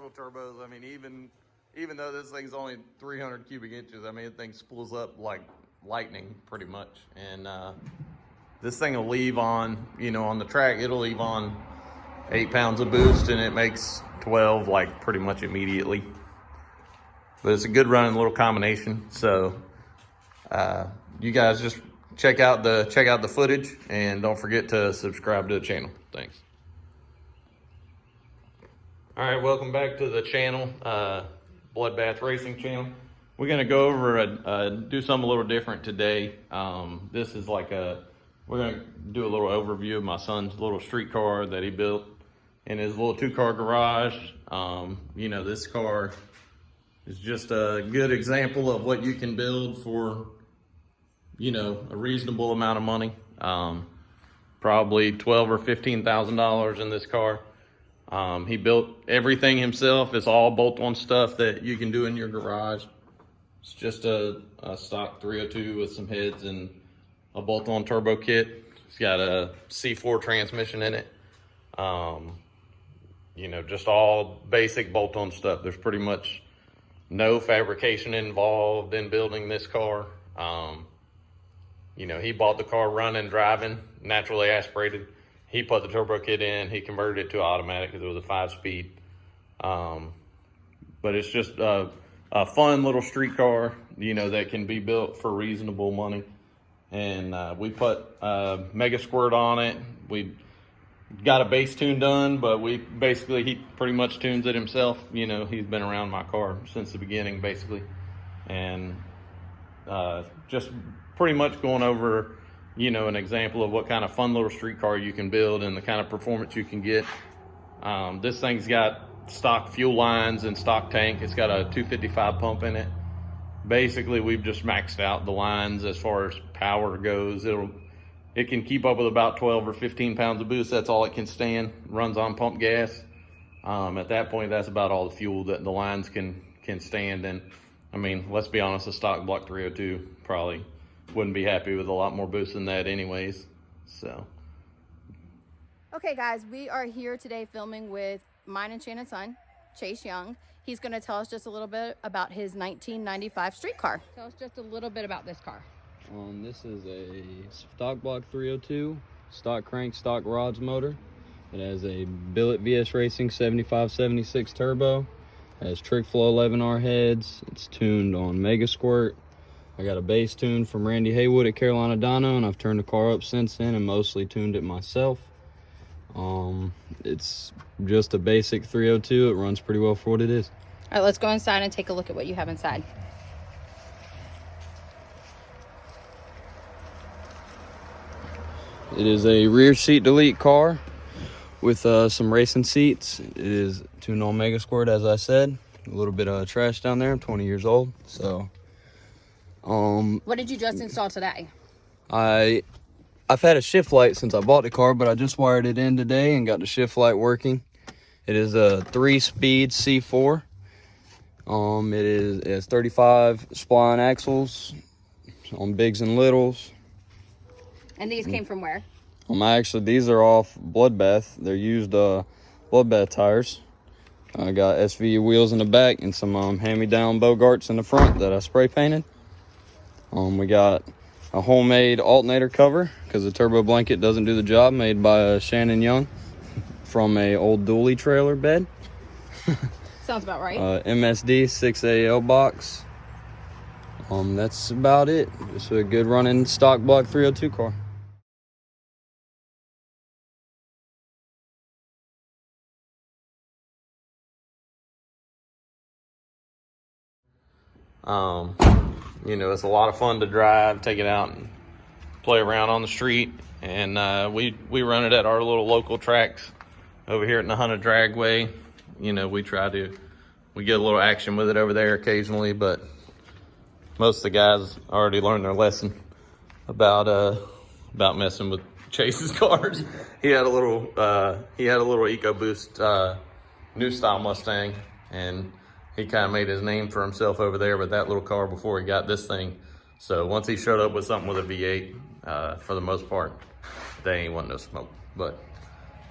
little turbos. I mean, even though this thing's only 300 cubic inches, I mean, the thing spools up like lightning pretty much. And this thing will leave on, you know, on the track, it'll leave on 8 pounds of boost, and it makes 12 like pretty much immediately. But it's a good running little combination. So you guys just check out the footage, and don't forget to subscribe to the channel. Thanks. All right, welcome back to the channel, Bloodbath Racing channel. We're gonna go over do something a little different today. This is like we're gonna do a little overview of my son's little street car that he built in his little 2-car garage. You know, this car is just a good example of what you can build for, you know, a reasonable amount of money. Probably $12,000 or $15,000 in this car. He built everything himself. It's all bolt-on stuff that you can do in your garage. It's just a stock 302 with some heads and a bolt-on turbo kit. It's got a C4 transmission in it. You know, just all basic bolt-on stuff. There's pretty much no fabrication involved in building this car. You know, he bought the car running, driving, naturally aspirated. He put the turbo kit in, he converted it to automatic because it was a 5-speed. But it's just a fun little street car, you know, that can be built for reasonable money. And we put Mega Squirt on it. We got a base tune done, but he pretty much tunes it himself. You know, he's been around my car since the beginning, basically. And just pretty much going over, you know, an example of what kind of fun little street car you can build and the kind of performance you can get. This thing's got stock fuel lines and stock tank. It's got a 255 pump in it. Basically, we've just maxed out the lines as far as power goes. It can keep up with about 12 or 15 pounds of boost. That's all it can stand. Runs on pump gas. At that point, that's about all the fuel that the lines can stand. And I mean, let's be honest, a stock block 302 probably wouldn't be happy with a lot more boost than that anyways. So okay guys, we are here today filming with mine and Shannon's son, Chase Young. He's going to tell us just a little bit about his 1995 street car. Tell us just a little bit about this car. This is a stock block 302, stock crank, stock rods motor. It has a billet VS Racing 7576 turbo. It has trick flow 11R heads. It's tuned on Mega Squirt. I got a base tune from Randy Haywood at Carolina Dyno, and I've turned the car up since then and mostly tuned it myself. It's just a basic 302. It runs pretty well for what it is. All right, let's go inside and take a look at what you have inside. It is a rear seat delete car with some racing seats. It is tuned on Mega Squirt, as I said. A little bit of trash down there. I'm 20 years old, so what did you just install today? I've had a shift light since I bought the car, but I just wired it in today and got the shift light working. It is a 3-speed C4. It has 35 spline axles on bigs and littles. And these came from where? These are off Bloodbath. They're used Bloodbath tires. I got SV wheels in the back and some hand-me-down Bogarts in the front that I spray painted. We got a homemade alternator cover because the turbo blanket doesn't do the job, made by Shannon Young from a old dually trailer bed. Sounds about right. MSD 6AL box. That's about it. Just a good running stock block 302 car. You know, it's a lot of fun to drive, take it out and play around on the street. And we run it at our little local tracks over here at Nahunta Dragway. You know, we get a little action with it over there occasionally, but most of the guys already learned their lesson about messing with Chase's cars. He had a little EcoBoost new style Mustang, and he kind of made his name for himself over there with that little car before he got this thing. So once he showed up with something with a V8, for the most part, they ain't want no smoke. But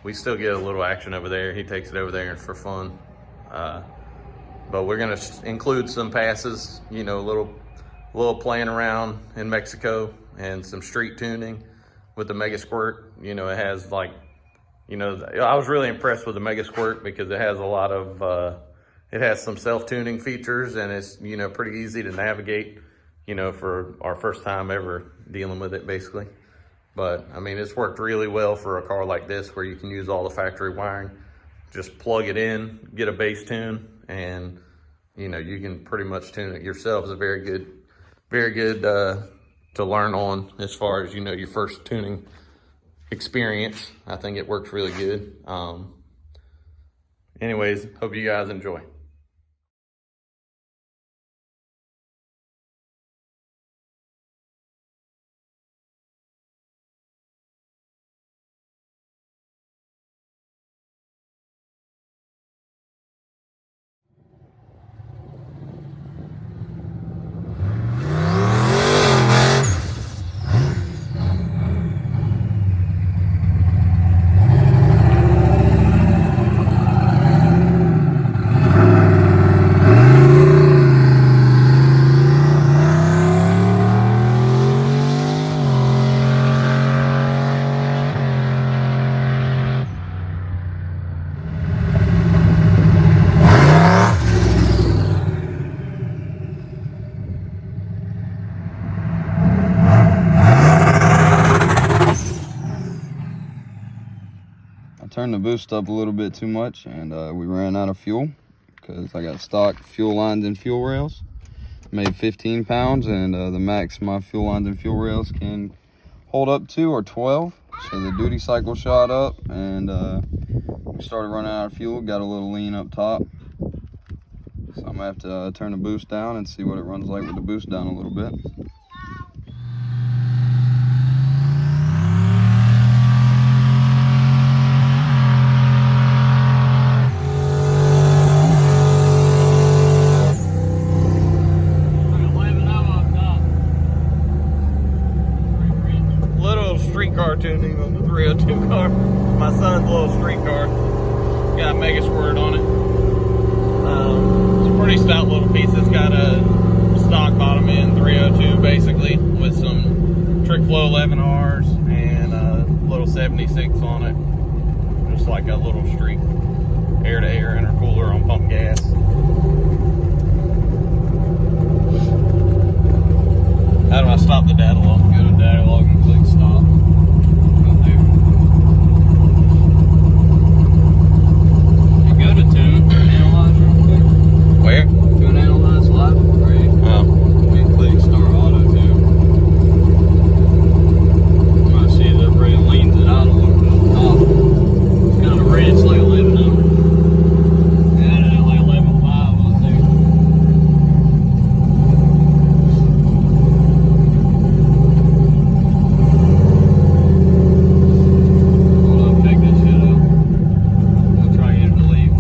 we still get a little action over there. He takes it over there for fun. But we're gonna include some passes, you know, a little playing around in Mexico and some street tuning with the Mega Squirt. You know, it has like, you know, I was really impressed with the Mega Squirt because it has a lot of, it has some self-tuning features, and it's, you know, pretty easy to navigate, you know, for our first time ever dealing with it basically. But I mean, it's worked really well for a car like this where you can use all the factory wiring, just plug it in, get a bass tune, and you know, you can pretty much tune it yourself. It's a very good to learn on as far as, you know, your first tuning experience. I think it works really good. Anyways, hope you guys enjoy. Turned the boost up a little bit too much, and we ran out of fuel because I got stock fuel lines and fuel rails. Made 15 pounds, and the max my fuel lines and fuel rails can hold up to are 12. So the duty cycle shot up, and we started running out of fuel. Got a little lean up top, so I'm gonna have to turn the boost down and see what it runs like with the boost down a little bit. Car tuning on the 302 car. My son's little street car. Got Mega Squirt on it. It's a pretty stout little piece. It's got a stock bottom end 302 basically with some Trick Flow 11Rs and a little 76 on it. Just like a little street air-to-air intercooler on pump gas. How do I stop the data log? Go to data log and click stop. Where? To an analyze live, right? Oh. And click start auto too. You might see the red leans it out a little bit on top. It's kind of red, it's like 11 number. And added it like 11.5 on there. Hold up, take this shit out. We'll try to get it to leave.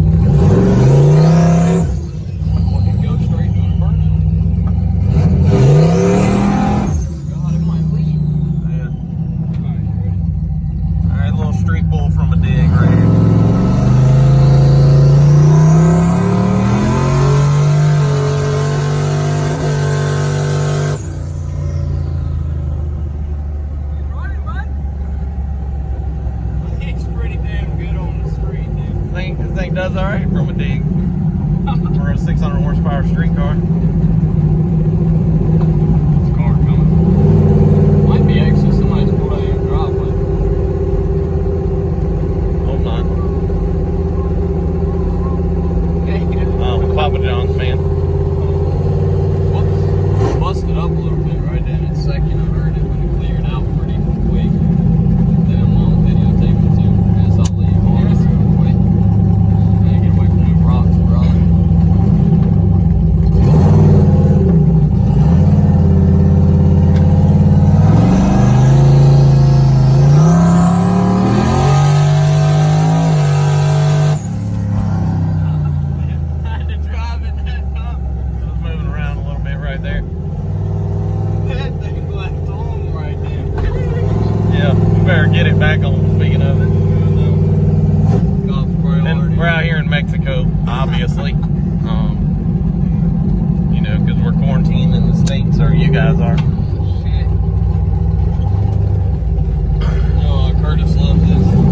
Does all right from a dig for a 600 horsepower street car. This car coming. Might be actually somebody's pulled out your driveway. Hope not. Oh, Papa John's, man. Whoops. Busted up a little bit right then in second. I heard it when it cleared out pretty quick. Then I'm on videotaping too. I guess I'll leave on this real quick. Get away from them rocks, brother. I had to drive it that time. It was moving around a little bit right there. That thing left on right there. Yeah, we better get it back on, speaking of it. And we're out here in Mexico. I'll obviously. You know, because we're quarantined in the States, or you guys are. Shit. No, Curtis loves this.